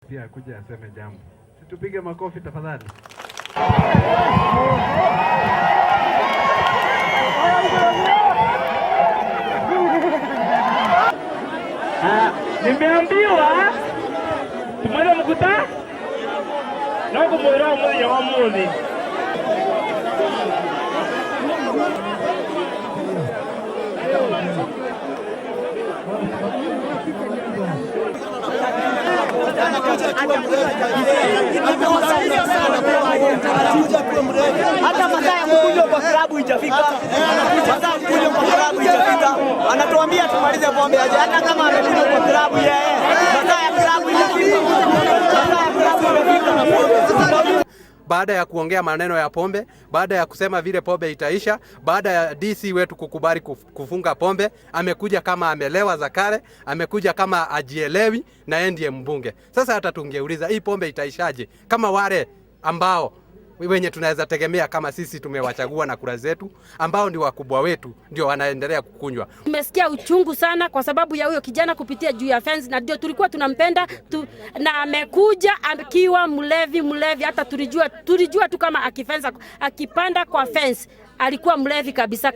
pia kuja aseme jambo. Situpige makofi tafadhali. Nimeambiwa tumwele mkuta na kumwelewa mmoja wa mmoja. Hata masaa ya kukuja kwa klabu itafika. Masaa ya kukuja kwa klabu itafika. Anatuambia tumalize pombe aje, hata kama amekuja kwa klabu yeye. Masaa ya klabu itafika. Masaa ya klabu itafika. Baada ya kuongea maneno ya pombe, baada ya kusema vile pombe itaisha, baada ya DC wetu kukubali kufunga pombe, amekuja kama amelewa Zakare, amekuja kama ajielewi na yeye ndiye mbunge. Sasa hata tungeuliza hii pombe itaishaje kama wale ambao wenye tunaweza tegemea kama sisi tumewachagua na kura zetu, ambao ndio wakubwa wetu, ndio wanaendelea kukunywa. Tumesikia uchungu sana kwa sababu ya huyo kijana kupitia juu ya fence, na ndio tulikuwa tunampenda na amekuja akiwa mlevi. Hata tulijua tu kama akipanda kwa fence alikuwa mlevi kabisa.